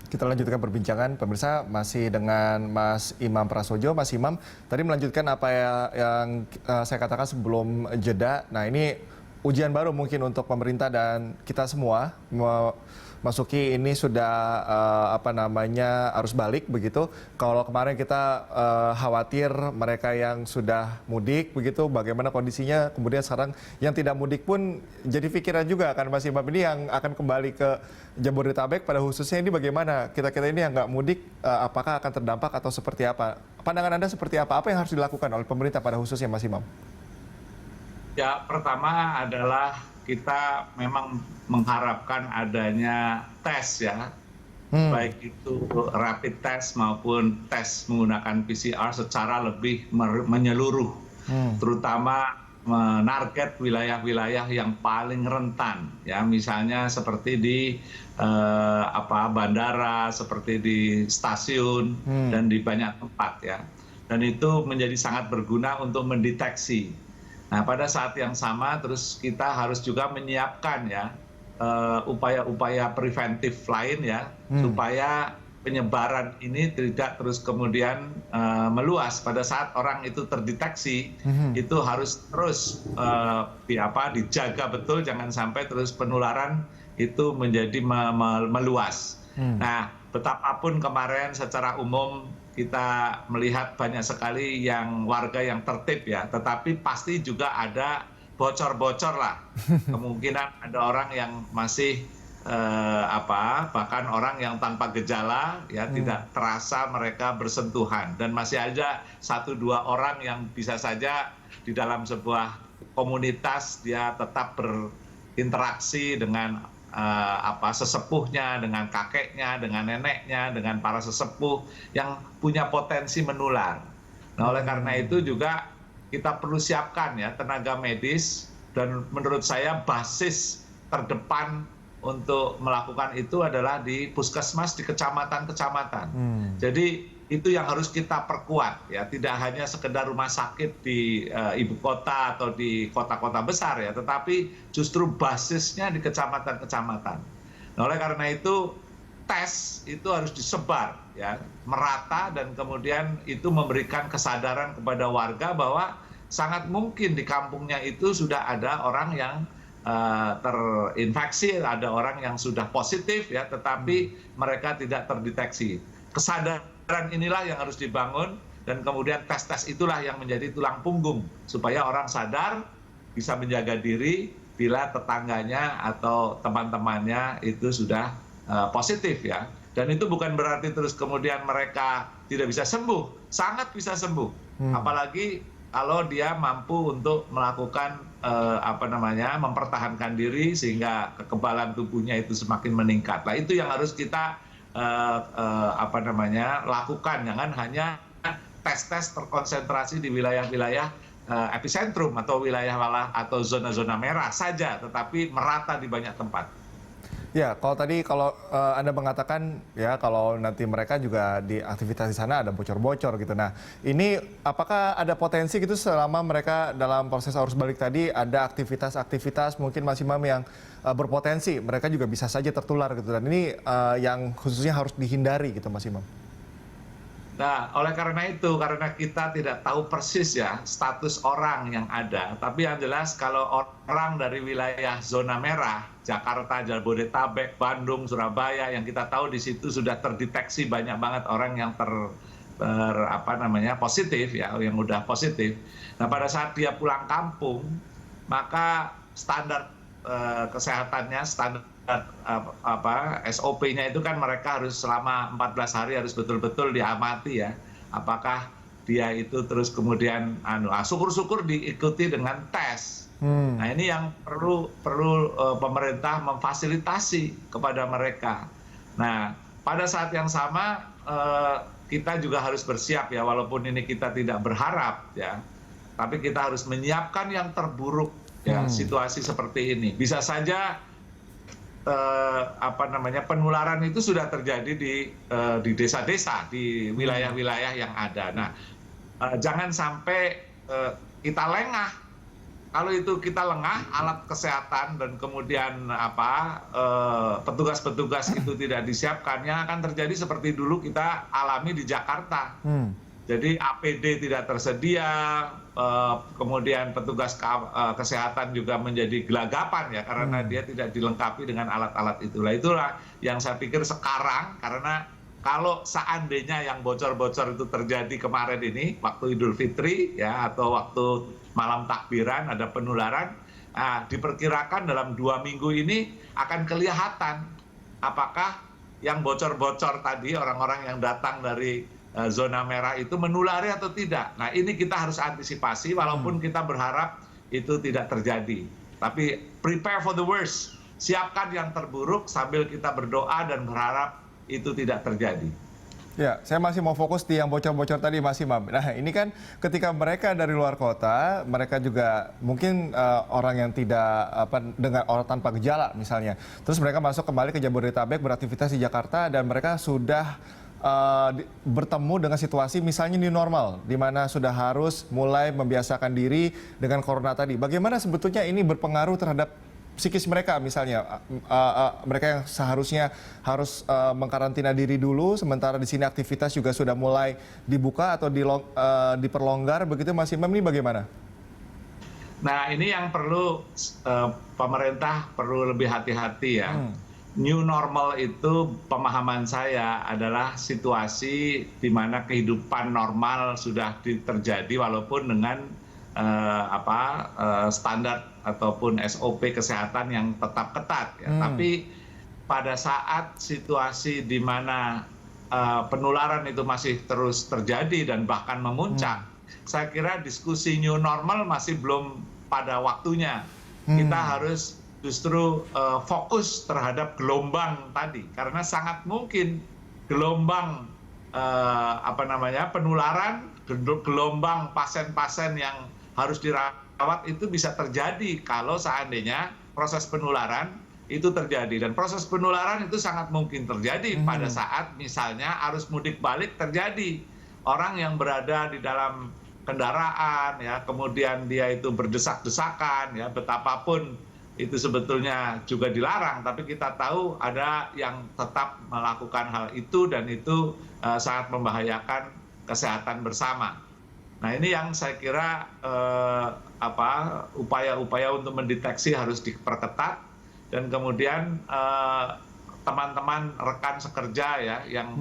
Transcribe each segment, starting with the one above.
Kita lanjutkan perbincangan, pemirsa masih dengan Mas Imam Prasojo. Mas Imam, tadi melanjutkan apa yang saya katakan sebelum jeda. Nah ini ujian baru mungkin untuk pemerintah dan kita semua memasuki ini sudah arus balik begitu. Kalau kemarin kita khawatir mereka yang sudah mudik begitu, bagaimana kondisinya. Kemudian sekarang yang tidak mudik pun jadi pikiran juga kan Mas Imam, ini yang akan kembali ke Jabodetabek pada khususnya ini bagaimana? Kita ini yang nggak mudik, apakah akan terdampak atau seperti apa? Pandangan Anda seperti apa? Apa yang harus dilakukan oleh pemerintah pada khususnya Mas Imam? Ya, pertama adalah kita memang mengharapkan adanya tes ya, baik itu rapid test maupun tes menggunakan PCR secara lebih menyeluruh, terutama menarget wilayah-wilayah yang paling rentan ya, misalnya seperti di bandara, seperti di stasiun dan di banyak tempat ya, dan itu menjadi sangat berguna untuk mendeteksi. Nah pada saat yang sama terus kita harus juga menyiapkan ya upaya-upaya preventif lain ya, supaya penyebaran ini tidak terus kemudian meluas. Pada saat orang itu terdeteksi, itu harus terus dijaga betul, jangan sampai terus penularan itu menjadi meluas. Nah, betapapun kemarin secara umum kita melihat banyak sekali yang warga yang tertib ya, tetapi pasti juga ada bocor-bocor lah. Kemungkinan ada orang yang masih bahkan orang yang tanpa gejala ya, tidak terasa mereka bersentuhan, dan masih ada 1-2 orang yang bisa saja di dalam sebuah komunitas dia tetap berinteraksi dengan sesepuhnya, dengan kakeknya, dengan neneknya, dengan para sesepuh yang punya potensi menular. Nah, oleh karena itu juga kita perlu siapkan ya tenaga medis, dan menurut saya basis terdepan untuk melakukan itu adalah di puskesmas di kecamatan-kecamatan. Jadi itu yang harus kita perkuat ya, tidak hanya sekedar rumah sakit di ibu kota atau di kota-kota besar ya, tetapi justru basisnya di kecamatan-kecamatan. Nah, oleh karena itu tes itu harus disebar ya, merata, dan kemudian itu memberikan kesadaran kepada warga bahwa sangat mungkin di kampungnya itu sudah ada orang yang terinfeksi, ada orang yang sudah positif ya, tetapi mereka tidak terdeteksi. Kesadaran inilah yang harus dibangun, dan kemudian tes-tes itulah yang menjadi tulang punggung supaya orang sadar bisa menjaga diri bila tetangganya atau teman-temannya itu sudah positif ya. Dan itu bukan berarti terus kemudian mereka tidak bisa sembuh, sangat bisa sembuh. Apalagi kalau dia mampu untuk melakukan mempertahankan diri sehingga kekebalan tubuhnya itu semakin meningkat. Nah, itu yang harus kita lakukan, jangan hanya tes-tes terkonsentrasi di wilayah-wilayah epicentrum atau wilayah atau zona-zona merah saja, tetapi merata di banyak tempat. Ya, kalau Anda mengatakan ya kalau nanti mereka juga di aktivitas di sana ada bocor-bocor gitu. Nah, ini apakah ada potensi gitu selama mereka dalam proses arus balik tadi ada aktivitas-aktivitas mungkin Mas Imam yang berpotensi mereka juga bisa saja tertular gitu, dan ini yang khususnya harus dihindari gitu Mas Imam. Nah, oleh karena itu, karena kita tidak tahu persis ya status orang yang ada, tapi yang jelas kalau orang dari wilayah zona merah, Jakarta, Jabodetabek, Bandung, Surabaya, yang kita tahu di situ sudah terdeteksi banyak banget orang yang positif ya, yang udah positif. Nah, pada saat dia pulang kampung, maka standar kesehatannya, standar SOP-nya itu kan mereka harus selama 14 hari harus betul-betul diamati ya, apakah dia itu terus kemudian syukur-syukur diikuti dengan tes. Nah, ini yang perlu pemerintah memfasilitasi kepada mereka. Nah, pada saat yang sama kita juga harus bersiap ya, walaupun ini kita tidak berharap ya, tapi kita harus menyiapkan yang terburuk ya, situasi seperti ini. Bisa saja penularan itu sudah terjadi di desa-desa, di wilayah-wilayah yang ada. Nah, jangan sampai kita lengah kalau itu kita lengah, alat kesehatan dan kemudian petugas-petugas itu tidak disiapkan, yang akan terjadi seperti dulu kita alami di Jakarta. Jadi APD tidak tersedia, kemudian petugas kesehatan juga menjadi gelagapan ya, karena dia tidak dilengkapi dengan alat-alat itulah. Itulah yang saya pikir sekarang, karena kalau seandainya yang bocor-bocor itu terjadi kemarin ini, waktu Idul Fitri ya, atau waktu malam takbiran ada penularan, diperkirakan dalam 2 minggu ini akan kelihatan apakah yang bocor-bocor tadi, orang-orang yang datang dari zona merah itu menulari atau tidak. Nah, ini kita harus antisipasi, walaupun kita berharap itu tidak terjadi. Tapi prepare for the worst, siapkan yang terburuk sambil kita berdoa dan berharap itu tidak terjadi. Ya, saya masih mau fokus di yang bocor-bocor tadi, Mas Imam. Nah, ini kan ketika mereka dari luar kota, mereka juga mungkin orang yang tidak dengan orang tanpa gejala misalnya. Terus mereka masuk kembali ke Jabodetabek, beraktivitas di Jakarta, dan mereka sudah bertemu dengan situasi misalnya new normal, di mana sudah harus mulai membiasakan diri dengan corona tadi. Bagaimana sebetulnya ini berpengaruh terhadap psikis mereka, misalnya mereka yang seharusnya harus mengkarantina diri dulu, sementara di sini aktivitas juga sudah mulai dibuka atau diperlonggar, begitu Mas Imam, ini bagaimana? Nah, ini yang perlu pemerintah perlu lebih hati-hati ya. New normal itu pemahaman saya adalah situasi di mana kehidupan normal sudah terjadi walaupun dengan standar ataupun SOP kesehatan yang tetap ketat ya. Tapi pada saat situasi di mana penularan itu masih terus terjadi dan bahkan memuncak, saya kira diskusi new normal masih belum pada waktunya. Kita harus justru fokus terhadap gelombang tadi, karena sangat mungkin gelombang penularan, gelombang pasien-pasien yang harus dirawat itu bisa terjadi kalau seandainya proses penularan itu terjadi. Dan proses penularan itu sangat mungkin terjadi pada saat misalnya arus mudik balik terjadi. Orang yang berada di dalam kendaraan ya, kemudian dia itu berdesak-desakan ya, betapapun itu sebetulnya juga dilarang, tapi kita tahu ada yang tetap melakukan hal itu dan itu sangat membahayakan kesehatan bersama. Nah, ini yang saya kira upaya-upaya untuk mendeteksi harus diperketat, dan kemudian teman-teman rekan sekerja ya yang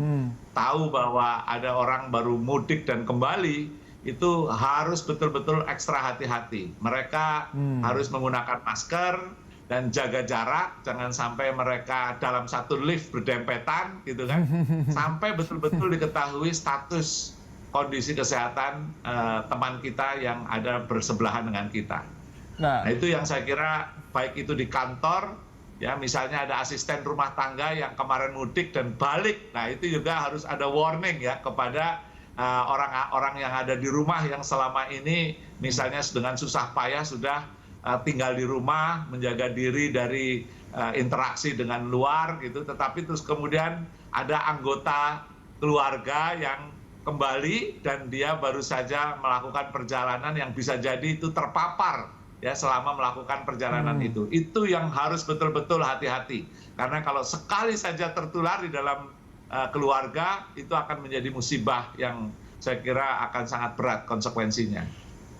tahu bahwa ada orang baru mudik dan kembali, itu harus betul-betul ekstra hati-hati. Mereka harus menggunakan masker dan jaga jarak, jangan sampai mereka dalam satu lift berdempetan gitu kan, sampai betul-betul diketahui status kondisi kesehatan teman kita yang ada bersebelahan dengan kita. Nah, itu yang saya kira baik itu di kantor, ya misalnya ada asisten rumah tangga yang kemarin mudik dan balik, nah itu juga harus ada warning ya kepada orang-orang yang ada di rumah yang selama ini misalnya dengan susah payah sudah tinggal di rumah, menjaga diri dari interaksi dengan luar gitu, tetapi terus kemudian ada anggota keluarga yang kembali dan dia baru saja melakukan perjalanan yang bisa jadi itu terpapar ya selama melakukan perjalanan itu. Itu yang harus betul-betul hati-hati, karena kalau sekali saja tertular di dalam keluarga itu akan menjadi musibah yang saya kira akan sangat berat konsekuensinya.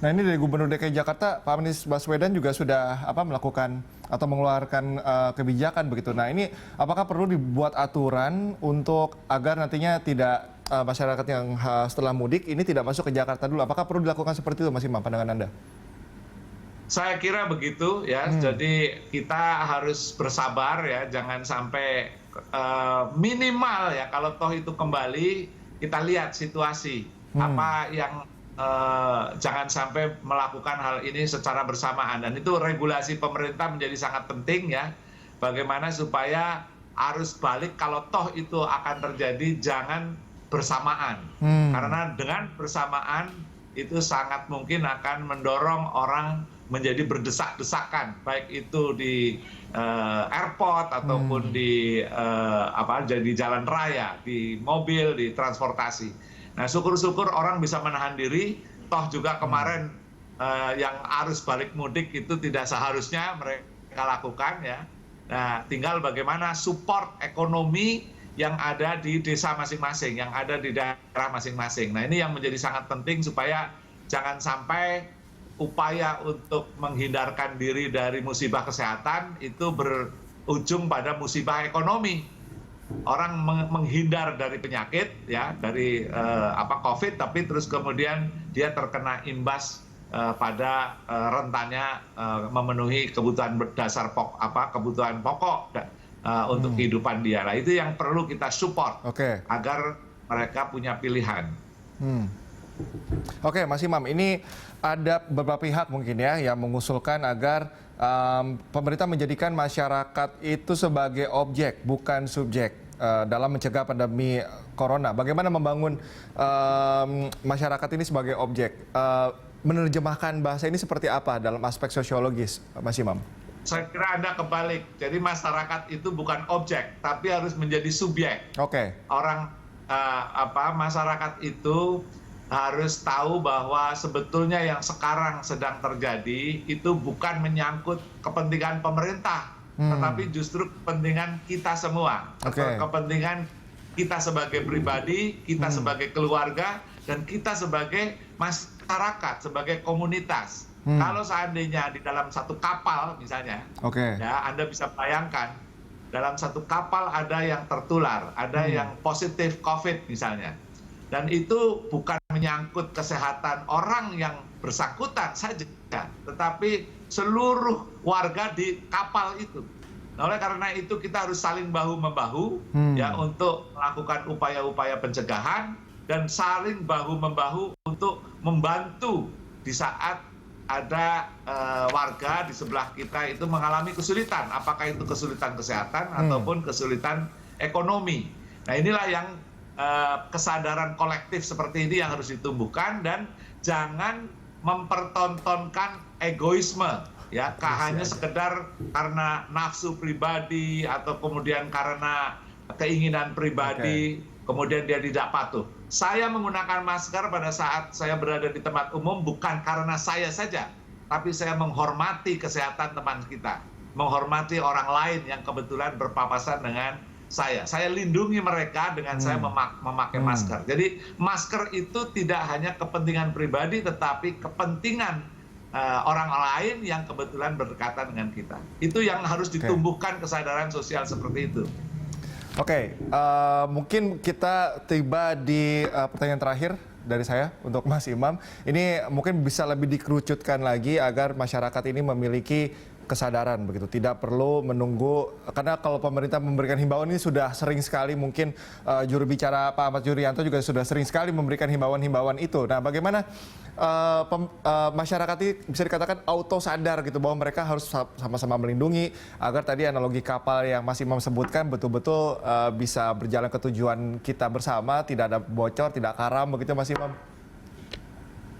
Nah, ini dari Gubernur DKI Jakarta, Pak Anies Baswedan juga sudah melakukan atau mengeluarkan kebijakan begitu. Nah, ini apakah perlu dibuat aturan untuk agar nantinya tidak masyarakat yang setelah mudik ini tidak masuk ke Jakarta dulu? Apakah perlu dilakukan seperti itu, Mas Imam, pandangan Anda? Saya kira begitu ya. Jadi kita harus bersabar ya, jangan sampai minimal ya kalau toh itu kembali kita lihat situasi apa yang jangan sampai melakukan hal ini secara bersamaan, dan itu regulasi pemerintah menjadi sangat penting ya, bagaimana supaya arus balik kalau toh itu akan terjadi jangan bersamaan, karena dengan bersamaan itu sangat mungkin akan mendorong orang menjadi berdesak-desakan, baik itu di airport ataupun di jadi jalan raya, di mobil, di transportasi. Nah, syukur-syukur orang bisa menahan diri. Toh juga kemarin yang arus balik mudik itu tidak seharusnya mereka lakukan ya. Nah, tinggal bagaimana support ekonomi yang ada di desa masing-masing, yang ada di daerah masing-masing. Nah, ini yang menjadi sangat penting supaya jangan sampai upaya untuk menghindarkan diri dari musibah kesehatan itu berujung pada musibah ekonomi. Orang menghindar dari penyakit ya, dari COVID, tapi terus kemudian dia terkena imbas pada rentannya memenuhi kebutuhan dasar kebutuhan pokok untuk kehidupan dia. Nah, itu yang perlu kita support agar mereka punya pilihan. Oke, Mas Imam, ini ada beberapa pihak mungkin ya yang mengusulkan agar pemerintah menjadikan masyarakat itu sebagai objek, bukan subjek dalam mencegah pandemi corona. Bagaimana membangun masyarakat ini sebagai objek? Menerjemahkan bahasa ini seperti apa dalam aspek sosiologis, Mas Imam? Saya kira Anda kebalik. Jadi masyarakat itu bukan objek, tapi harus menjadi subjek. Orang masyarakat itu harus tahu bahwa sebetulnya yang sekarang sedang terjadi itu bukan menyangkut kepentingan pemerintah, tetapi justru kepentingan kita semua, kepentingan kita sebagai pribadi, kita sebagai keluarga, dan kita sebagai masyarakat, sebagai komunitas. Kalau seandainya di dalam satu kapal misalnya, ya Anda bisa bayangkan dalam satu kapal ada yang tertular, ada yang positif COVID misalnya. Dan itu bukan menyangkut kesehatan orang yang bersangkutan saja, tetapi seluruh warga di kapal itu. Nah, oleh karena itu kita harus saling bahu-membahu ya untuk melakukan upaya-upaya pencegahan dan saling bahu-membahu untuk membantu di saat ada warga di sebelah kita itu mengalami kesulitan, apakah itu kesulitan kesehatan ataupun kesulitan ekonomi. Nah, inilah yang kesadaran kolektif seperti ini yang harus ditumbuhkan dan jangan mempertontonkan egoisme ya, hanya sekedar karena nafsu pribadi atau kemudian karena keinginan pribadi, kemudian dia tidak patuh. Saya menggunakan masker pada saat saya berada di tempat umum bukan karena saya saja, tapi saya menghormati kesehatan teman kita, menghormati orang lain yang kebetulan berpapasan dengan saya lindungi mereka dengan saya memakai masker. Jadi masker itu tidak hanya kepentingan pribadi, tetapi kepentingan orang lain yang kebetulan berdekatan dengan kita. Itu yang harus ditumbuhkan kesadaran sosial seperti itu. Mungkin kita tiba di pertanyaan terakhir dari saya untuk Mas Imam. Ini mungkin bisa lebih dikerucutkan lagi agar masyarakat ini memiliki kesadaran begitu, tidak perlu menunggu, karena kalau pemerintah memberikan himbauan ini sudah sering sekali, mungkin juru bicara Pak Ahmad Yuryanto juga sudah sering sekali memberikan himbauan-himbauan itu. Nah, bagaimana masyarakat ini bisa dikatakan auto sadar gitu bahwa mereka harus sama-sama melindungi agar tadi analogi kapal yang Mas Imam sebutkan betul-betul bisa berjalan ke tujuan kita bersama, tidak ada bocor, tidak karam begitu, Mas Imam?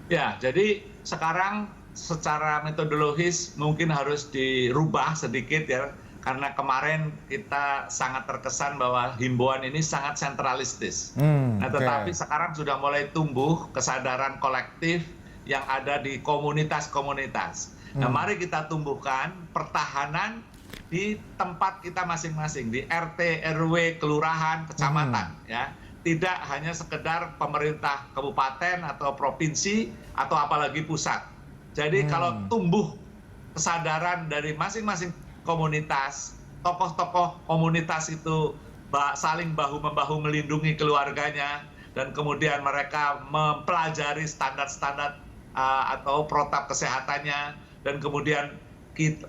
Ya, jadi sekarang secara metodologis mungkin harus dirubah sedikit ya, karena kemarin kita sangat terkesan bahwa himbauan ini sangat sentralistis. Tetapi sekarang sudah mulai tumbuh kesadaran kolektif yang ada di komunitas-komunitas. Nah, mari kita tumbuhkan pertahanan di tempat kita masing-masing, di RT, RW, kelurahan, kecamatan ya. Tidak hanya sekedar pemerintah kabupaten atau provinsi atau apalagi pusat. Jadi kalau tumbuh kesadaran dari masing-masing komunitas, tokoh-tokoh komunitas itu saling bahu-membahu melindungi keluarganya, dan kemudian mereka mempelajari standar-standar atau protap kesehatannya, dan kemudian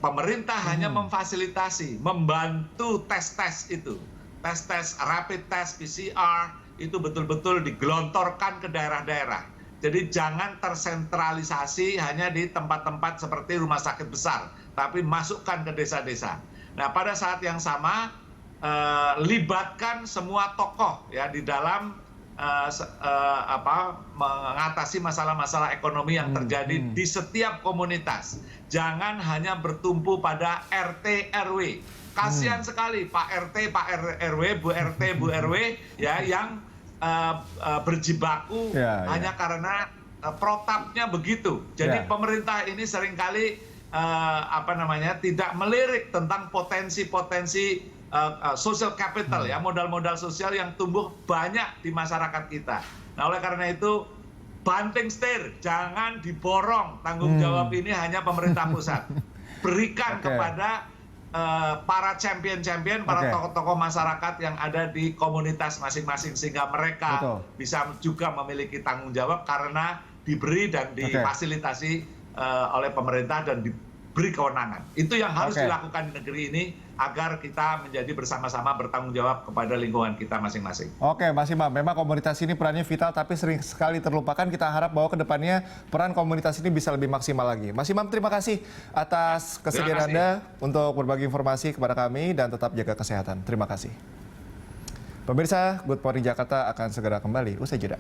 pemerintah hanya memfasilitasi, membantu tes-tes itu. Tes-tes, rapid test, PCR, itu betul-betul digelontorkan ke daerah-daerah. Jadi jangan tersentralisasi hanya di tempat-tempat seperti rumah sakit besar, tapi masukkan ke desa-desa. Nah, pada saat yang sama libatkan semua tokoh ya di dalam mengatasi masalah-masalah ekonomi yang terjadi di setiap komunitas. Jangan hanya bertumpu pada RT RW. Kasihan sekali Pak RT, Pak RW, Bu RT, Bu RW ya yang berjibaku hanya karena protapnya begitu. Jadi pemerintah ini seringkali tidak melirik tentang potensi-potensi social capital ya, modal-modal sosial yang tumbuh banyak di masyarakat kita. Nah, oleh karena itu banting setir, jangan diborong tanggung jawab ini hanya pemerintah pusat. Berikan kepada para champion-champion, para tokoh-tokoh masyarakat yang ada di komunitas masing-masing sehingga mereka bisa juga memiliki tanggung jawab karena diberi dan difasilitasi oleh pemerintah dan diberi kewenangan. Itu yang harus dilakukan di negeri ini agar kita menjadi bersama-sama bertanggung jawab kepada lingkungan kita masing-masing. Oke, Mas Imam, memang komunitas ini perannya vital tapi sering sekali terlupakan. Kita harap bahwa kedepannya peran komunitas ini bisa lebih maksimal lagi. Mas Imam, terima kasih atas kesediaan Anda untuk berbagi informasi kepada kami dan tetap jaga kesehatan. Terima kasih. Pemirsa, Good Morning Jakarta akan segera kembali usai jeda.